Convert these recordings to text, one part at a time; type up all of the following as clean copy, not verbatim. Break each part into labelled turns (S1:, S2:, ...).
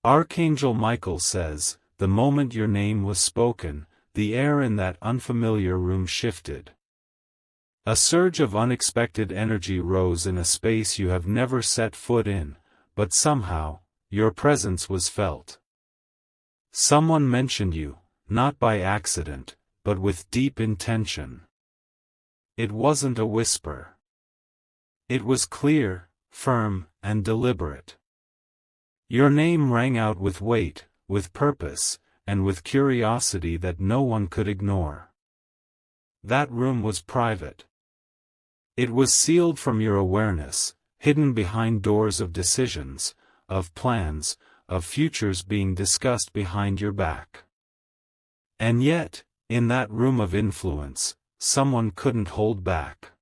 S1: Archangel Michael says, the moment your name was spoken, the air in that unfamiliar room shifted. A surge of unexpected energy rose in a space you have never set foot in, but somehow, your presence was felt. Someone mentioned you, not by accident, but with deep intention. It wasn't a whisper. It was clear, firm, and deliberate. Your name rang out with weight, with purpose, and with curiosity that no one could ignore. That room was private. It was sealed from your awareness, hidden behind doors of decisions, of plans, of futures being discussed behind your back. And yet, in that room of influence, someone couldn't hold back.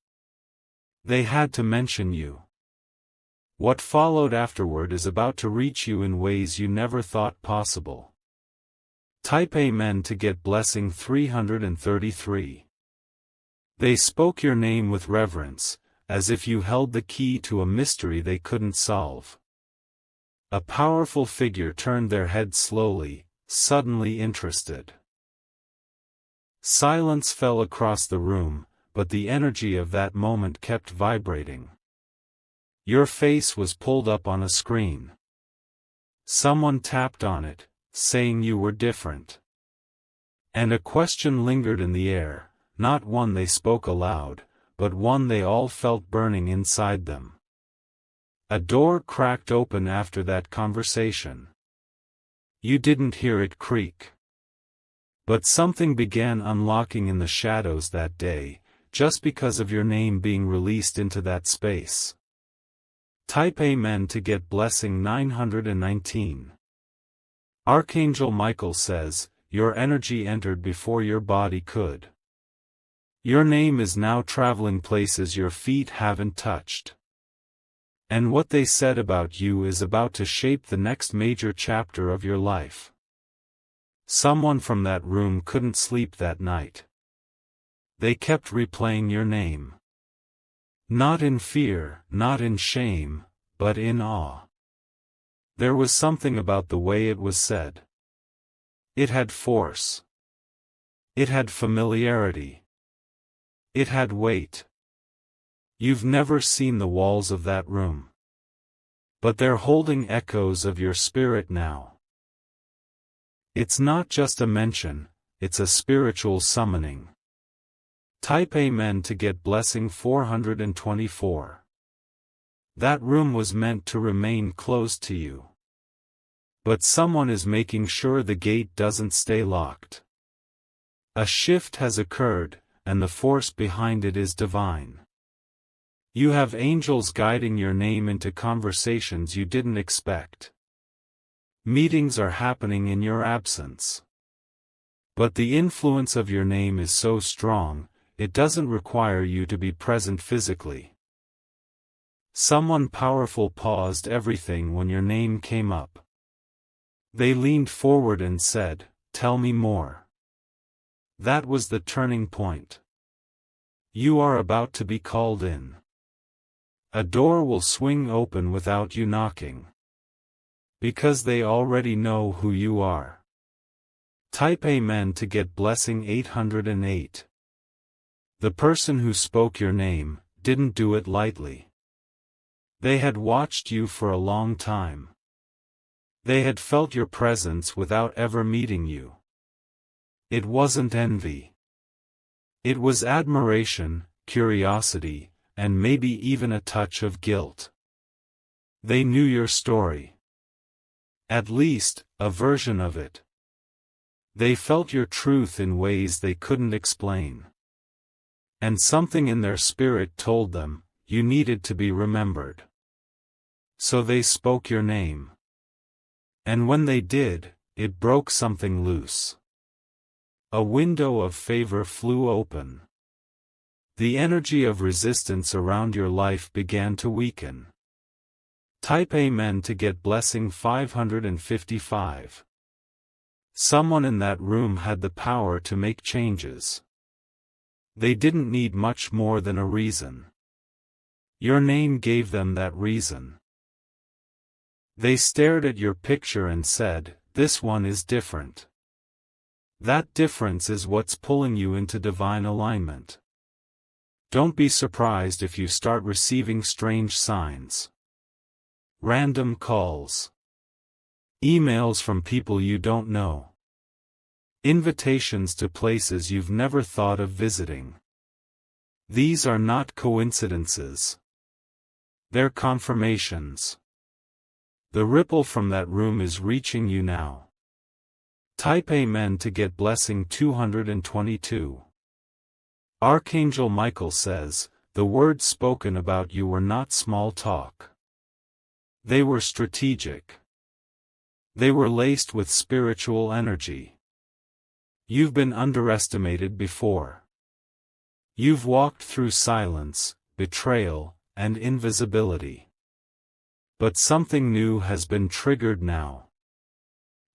S1: They had to mention you. What followed afterward is about to reach you in ways you never thought possible. Type Amen to get blessing 333. They spoke your name with reverence, as if you held the key to a mystery they couldn't solve. A powerful figure turned their head slowly, suddenly interested. Silence fell across the room, but the energy of that moment kept vibrating. Your face was pulled up on a screen. Someone tapped on it, saying you were different. And a question lingered in the air, not one they spoke aloud, but one they all felt burning inside them. A door cracked open after that conversation. You didn't hear it creak. But something began unlocking in the shadows that day, just because of your name being released into that space. Type Amen to get blessing 919. Archangel Michael says, your energy entered before your body could. Your name is now traveling places your feet haven't touched. And what they said about you is about to shape the next major chapter of your life. Someone from that room couldn't sleep that night. They kept replaying your name. Not in fear, not in shame, but in awe. There was something about the way it was said. It had force. It had familiarity. It had weight. You've never seen the walls of that room. But they're holding echoes of your spirit now. It's not just a mention, it's a spiritual summoning. Type Amen to get blessing 424. That room was meant to remain closed to you. But someone is making sure the gate doesn't stay locked. A shift has occurred, and the force behind it is divine. You have angels guiding your name into conversations you didn't expect. Meetings are happening in your absence. But the influence of your name is so strong, it doesn't require you to be present physically. Someone powerful paused everything when your name came up. They leaned forward and said, "Tell me more." That was the turning point. You are about to be called in. A door will swing open without you knocking. Because they already know who you are. Type Amen to get blessing 808. The person who spoke your name didn't do it lightly. They had watched you for a long time. They had felt your presence without ever meeting you. It wasn't envy. It was admiration, curiosity, and maybe even a touch of guilt. They knew your story. At least, a version of it. They felt your truth in ways they couldn't explain. And something in their spirit told them, you needed to be remembered. So they spoke your name. And when they did, it broke something loose. A window of favor flew open. The energy of resistance around your life began to weaken. Type Amen to get blessing 555. Someone in that room had the power to make changes. They didn't need much more than a reason. Your name gave them that reason. They stared at your picture and said, "This one is different." That difference is what's pulling you into divine alignment. Don't be surprised if you start receiving strange signs. Random calls. Emails from people you don't know. Invitations to places you've never thought of visiting. These are not coincidences. They're confirmations. The ripple from that room is reaching you now. Type Amen to get blessing 222. Archangel Michael says, the words spoken about you were not small talk. They were strategic. They were laced with spiritual energy. You've been underestimated before. You've walked through silence, betrayal, and invisibility. But something new has been triggered now.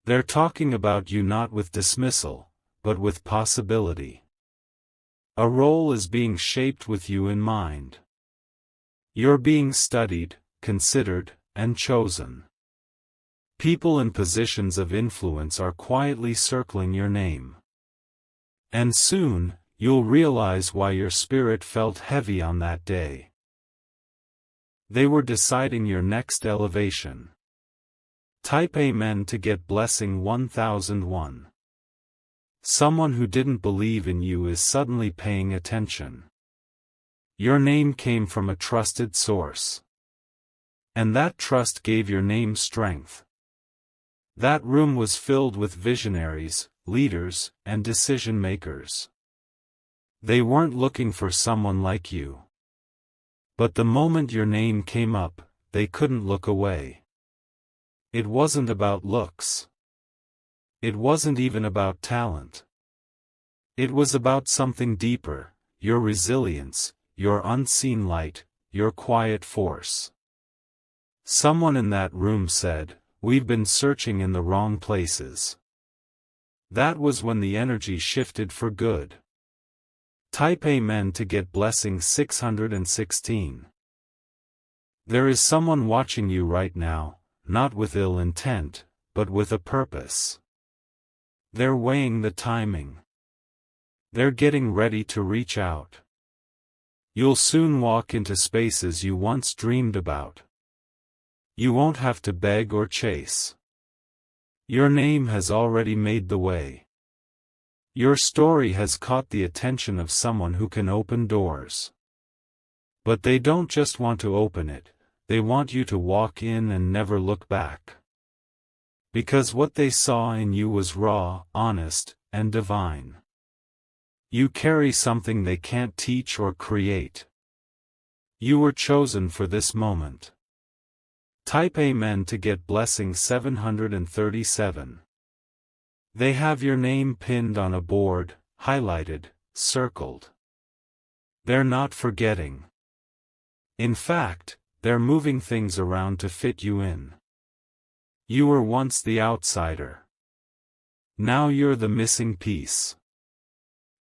S1: They're talking about you not with dismissal, but with possibility. A role is being shaped with you in mind. You're being studied, considered, and chosen. People in positions of influence are quietly circling your name. And soon, you'll realize why your spirit felt heavy on that day. They were deciding your next elevation. Type Amen to get blessing 1001. Someone who didn't believe in you is suddenly paying attention. Your name came from a trusted source. And that trust gave your name strength. That room was filled with visionaries, leaders, and decision-makers. They weren't looking for someone like you. But the moment your name came up, they couldn't look away. It wasn't about looks. It wasn't even about talent. It was about something deeper, your resilience, your unseen light, your quiet force. Someone in that room said, "We've been searching in the wrong places." That was when the energy shifted for good. Type Amen to get blessing 616. There is someone watching you right now, not with ill intent, but with a purpose. They're weighing the timing. They're getting ready to reach out. You'll soon walk into spaces you once dreamed about. You won't have to beg or chase. Your name has already made the way. Your story has caught the attention of someone who can open doors. But they don't just want to open it, they want you to walk in and never look back. Because what they saw in you was raw, honest, and divine. You carry something they can't teach or create. You were chosen for this moment. Type Amen to get blessing 737. They have your name pinned on a board, highlighted, circled. They're not forgetting. In fact, they're moving things around to fit you in. You were once the outsider. Now you're the missing piece.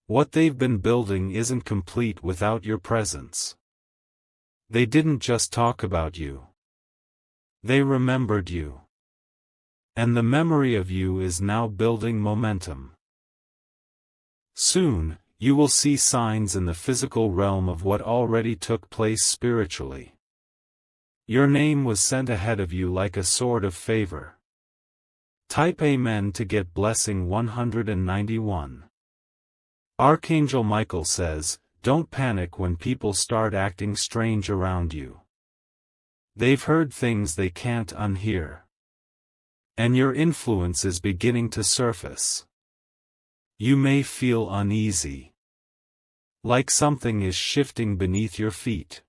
S1: What they've been building isn't complete without your presence. They didn't just talk about you. They remembered you. And the memory of you is now building momentum. Soon, you will see signs in the physical realm of what already took place spiritually. Your name was sent ahead of you like a sword of favor. Type Amen to get blessing 191. Archangel Michael says, don't panic when people start acting strange around you. They've heard things they can't unhear. And your influence is beginning to surface. You may feel uneasy. Like something is shifting beneath your feet.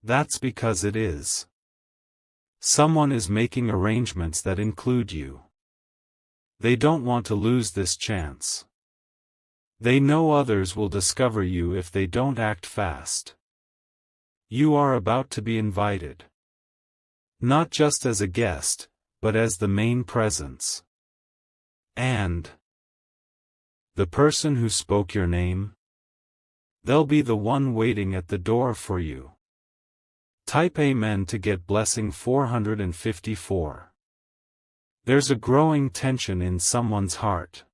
S1: That's because it is. Someone is making arrangements that include you. They don't want to lose this chance. They know others will discover you if they don't act fast. You are about to be invited. Not just as a guest, but as the main presence. And the person who spoke your name? They'll be the one waiting at the door for you. Type Amen to get blessing 454. There's a growing tension in someone's heart.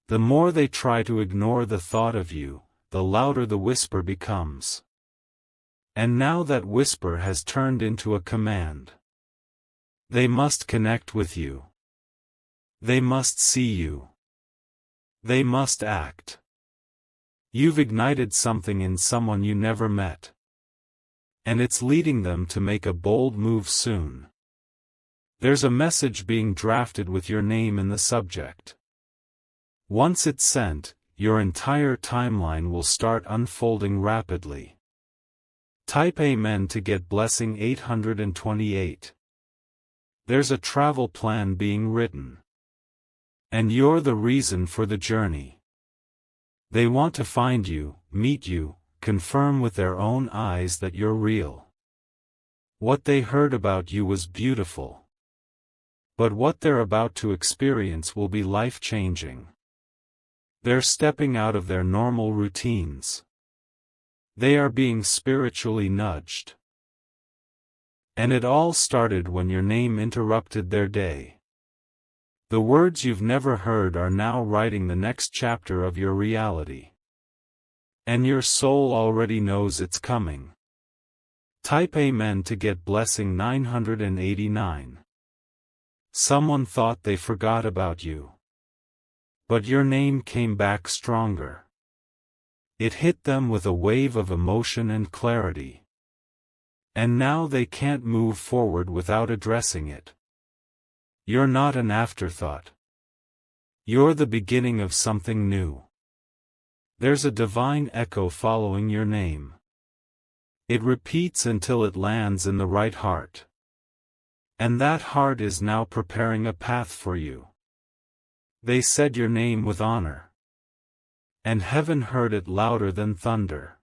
S1: The more they try to ignore the thought of you, the louder the whisper becomes. And now that whisper has turned into a command. They must connect with you. They must see you. They must act. You've ignited something in someone you never met. And it's leading them to make a bold move soon. There's a message being drafted with your name in the subject. Once it's sent, your entire timeline will start unfolding rapidly. Type Amen to get blessing 828. There's a travel plan being written. And you're the reason for the journey. They want to find you, meet you, confirm with their own eyes that you're real. What they heard about you was beautiful. But what they're about to experience will be life-changing. They're stepping out of their normal routines. They are being spiritually nudged. And it all started when your name interrupted their day. The words you've never heard are now writing the next chapter of your reality. And your soul already knows it's coming. Type Amen to get blessing 989. Someone thought they forgot about you. But your name came back stronger. It hit them with a wave of emotion and clarity. And now they can't move forward without addressing it. You're not an afterthought. You're the beginning of something new. There's a divine echo following your name. It repeats until it lands in the right heart. And that heart is now preparing a path for you. They said your name with honor. And heaven heard it louder than thunder.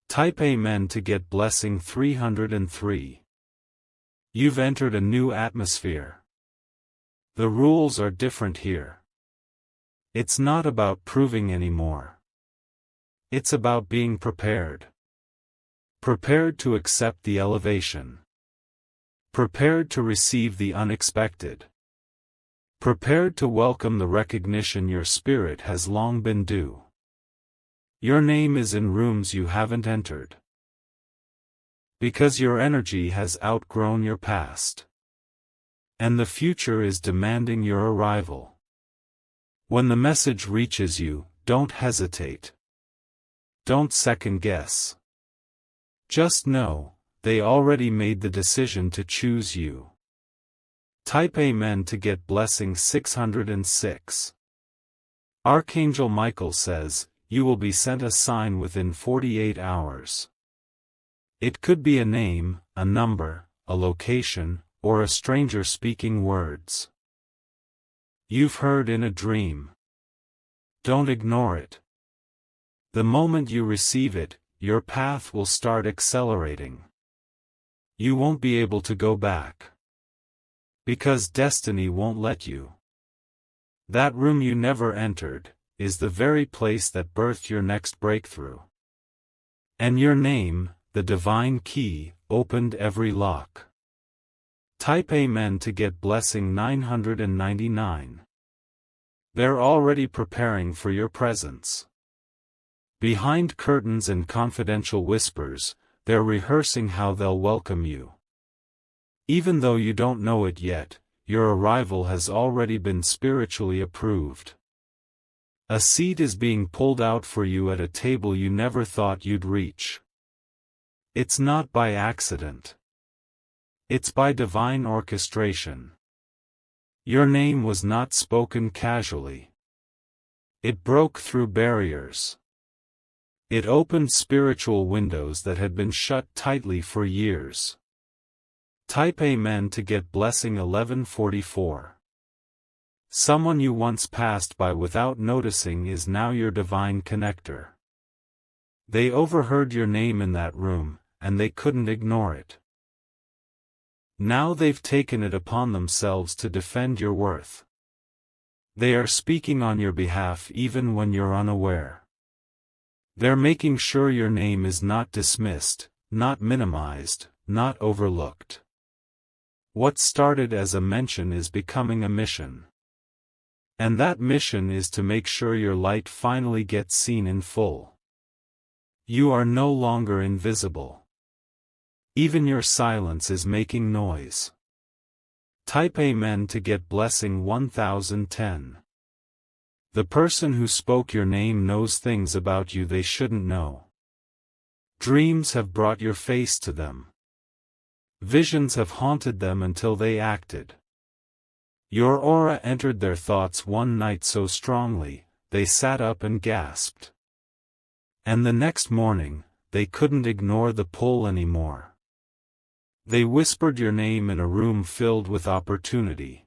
S1: Type Amen to get blessing 303. You've entered a new atmosphere. The rules are different here. It's not about proving anymore. It's about being prepared. Prepared to accept the elevation. Prepared to receive the unexpected. Prepared to welcome the recognition your spirit has long been due. Your name is in rooms you haven't entered. Because your energy has outgrown your past. And the future is demanding your arrival. When the message reaches you, don't hesitate. Don't second guess. Just know, they already made the decision to choose you. Type Amen to get blessing 606. Archangel Michael says, you will be sent a sign within 48 hours. It could be a name, a number, a location, or a stranger speaking words. You've heard in a dream. Don't ignore it. The moment you receive it, your path will start accelerating. You won't be able to go back. Because destiny won't let you. That room you never entered, is the very place that birthed your next breakthrough. And your name, the divine key, opened every lock. Type Amen to get blessing 999. They're already preparing for your presence. Behind curtains and confidential whispers, they're rehearsing how they'll welcome you. Even though you don't know it yet, your arrival has already been spiritually approved. A seat is being pulled out for you at a table you never thought you'd reach. It's not by accident. It's by divine orchestration. Your name was not spoken casually. It broke through barriers. It opened spiritual windows that had been shut tightly for years. Type Amen to get blessing 1144. Someone you once passed by without noticing is now your divine connector. They overheard your name in that room, and they couldn't ignore it. Now they've taken it upon themselves to defend your worth. They are speaking on your behalf even when you're unaware. They're making sure your name is not dismissed, not minimized, not overlooked. What started as a mention is becoming a mission. And that mission is to make sure your light finally gets seen in full. You are no longer invisible. Even your silence is making noise. Type Amen to get blessing 1010. The person who spoke your name knows things about you they shouldn't know. Dreams have brought your face to them. Visions have haunted them until they acted. Your aura entered their thoughts one night so strongly, they sat up and gasped. And the next morning, they couldn't ignore the pull anymore. They whispered your name in a room filled with opportunity.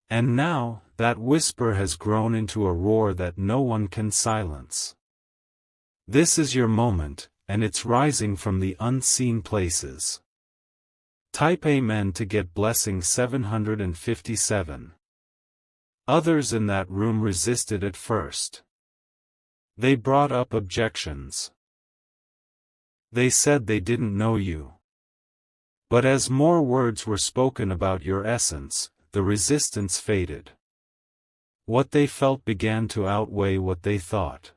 S1: And now, that whisper has grown into a roar that no one can silence. This is your moment, and it's rising from the unseen places. Type Amen to get blessing 757. Others in that room resisted at first. They brought up objections. They said they didn't know you. But as more words were spoken about your essence, the resistance faded. What they felt began to outweigh what they thought.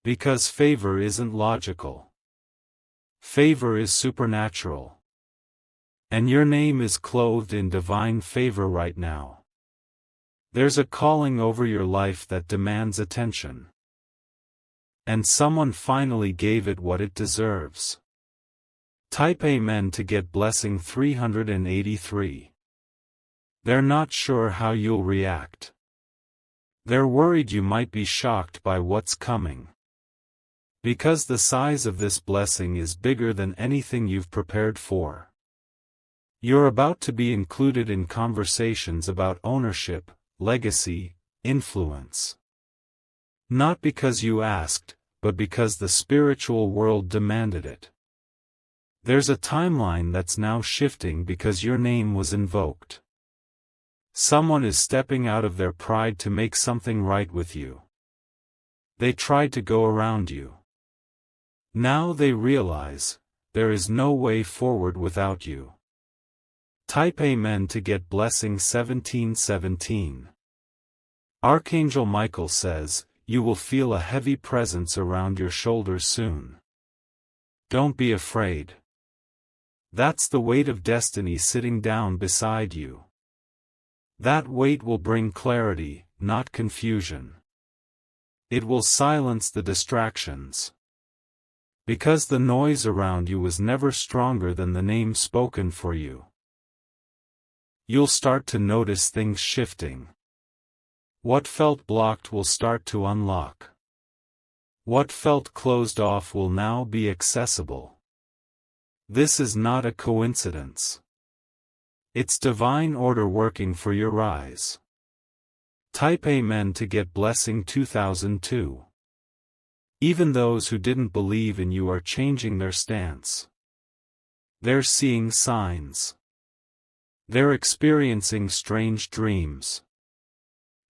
S1: Because favor isn't logical. Favor is supernatural. And your name is clothed in divine favor right now. There's a calling over your life that demands attention. And someone finally gave it what it deserves. Type Amen to get blessing 383. They're not sure how you'll react. They're worried you might be shocked by what's coming. Because the size of this blessing is bigger than anything you've prepared for. You're about to be included in conversations about ownership, legacy, influence. Not because you asked, but because the spiritual world demanded it. There's a timeline that's now shifting because your name was invoked. Someone is stepping out of their pride to make something right with you. They tried to go around you. Now they realize, there is no way forward without you. Type Amen to get blessing 1717. Archangel Michael says, you will feel a heavy presence around your shoulders soon. Don't be afraid. That's the weight of destiny sitting down beside you. That weight will bring clarity, not confusion. It will silence the distractions. Because the noise around you was never stronger than the name spoken for you. You'll start to notice things shifting. What felt blocked will start to unlock. What felt closed off will now be accessible. This is not a coincidence. It's divine order working for your rise. Type Amen to get blessing 2002. Even those who didn't believe in you are changing their stance. They're seeing signs. They're experiencing strange dreams.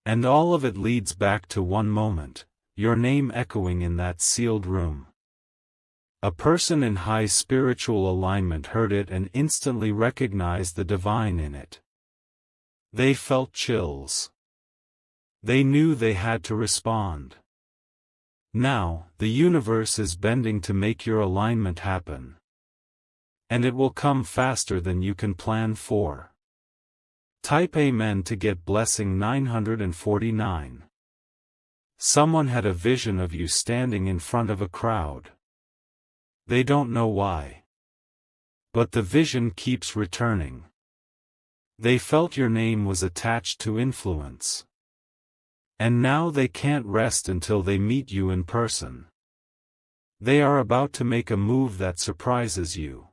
S1: And all of it leads back to one moment, your name echoing in that sealed room. A person in high spiritual alignment heard it and instantly recognized the divine in it. They felt chills. They knew they had to respond. Now, the universe is bending to make your alignment happen. And it will come faster than you can plan for. Type Amen to get blessing 949. Someone had a vision of you standing in front of a crowd. They don't know why. But the vision keeps returning. They felt your name was attached to influence. And now they can't rest until they meet you in person. They are about to make a move that surprises you.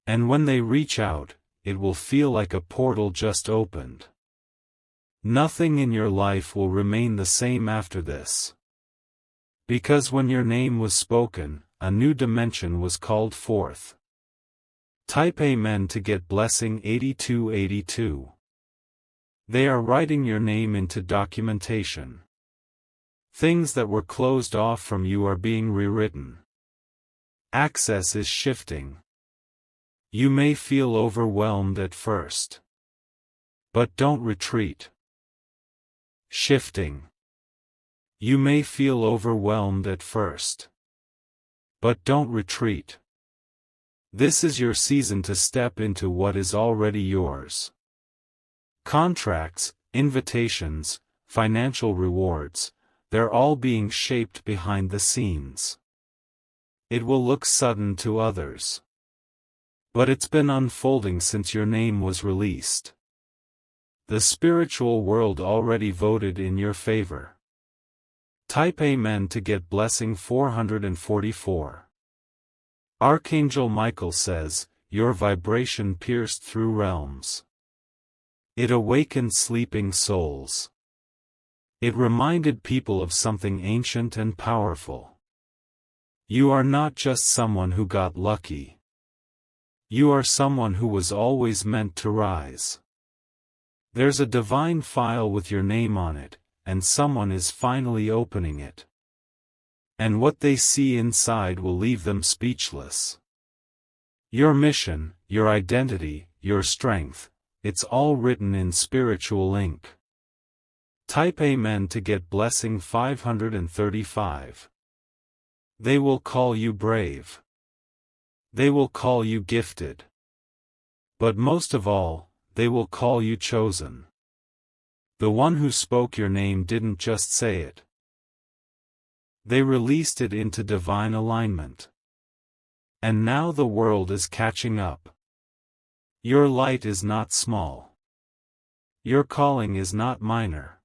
S1: And when they reach out, it will feel like a portal just opened. Nothing in your life will remain the same after this. Because when your name was spoken, a new dimension was called forth. Type Amen to get blessing 8282. They are writing your name into documentation. Things that were closed off from you are being rewritten. Access is shifting. You may feel overwhelmed at first. But don't retreat. Shifting. You may feel overwhelmed at first. But don't retreat. This is your season to step into what is already yours. Contracts, invitations, financial rewards, they're all being shaped behind the scenes. It will look sudden to others. But it's been unfolding since your name was released. The spiritual world already voted in your favor. Type Amen to get blessing 444. Archangel Michael says, your vibration pierced through realms. It awakened sleeping souls. It reminded people of something ancient and powerful. You are not just someone who got lucky. You are someone who was always meant to rise. There's a divine file with your name on it, and someone is finally opening it. And what they see inside will leave them speechless. Your mission, your identity, your strength, it's all written in spiritual ink. Type Amen to get blessing 535. They will call you brave. They will call you gifted. But most of all, they will call you chosen. The one who spoke your name didn't just say it. They released it into divine alignment. And now the world is catching up. Your light is not small. Your calling is not minor.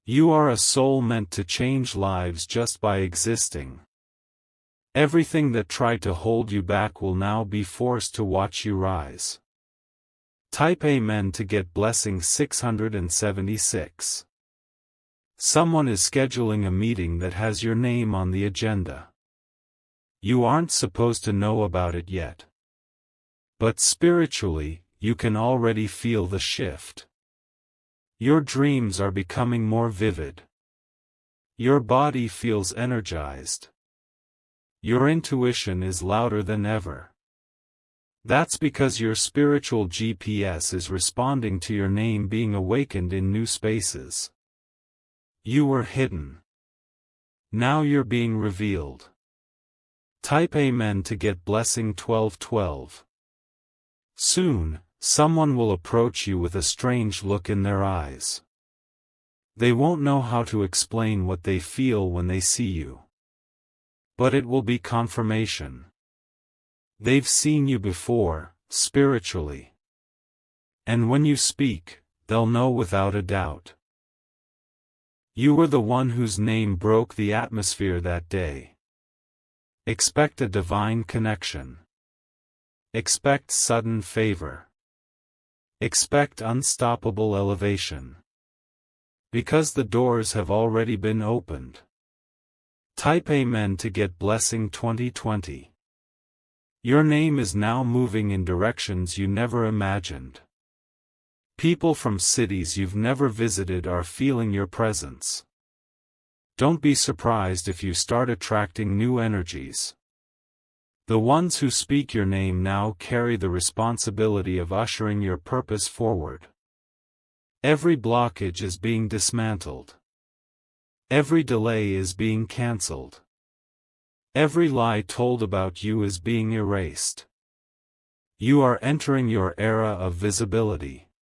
S1: You are a soul meant to change lives just by existing. Everything that tried to hold you back will now be forced to watch you rise. Type Amen to get blessing 676. Someone is scheduling a meeting that has your name on the agenda. You aren't supposed to know about it yet. But spiritually, you can already feel the shift. Your dreams are becoming more vivid. Your body feels energized. Your intuition is louder than ever. That's because your spiritual GPS is responding to your name being awakened in new spaces. You were hidden. Now you're being revealed. Type Amen to get blessing 1212. Soon, someone will approach you with a strange look in their eyes. They won't know how to explain what they feel when they see you. But it will be confirmation. They've seen you before, spiritually. And when you speak, they'll know without a doubt. You were the one whose name broke the atmosphere that day. Expect a divine connection. Expect sudden favor. Expect unstoppable elevation. Because the doors have already been opened. Type Amen to get blessing 2020. Your name is now moving in directions you never imagined. People from cities you've never visited are feeling your presence. Don't be surprised if you start attracting new energies. The ones who speak your name now carry the responsibility of ushering your purpose forward. Every blockage is being dismantled. Every delay is being cancelled. Every lie told about you is being erased. You are entering your era of visibility.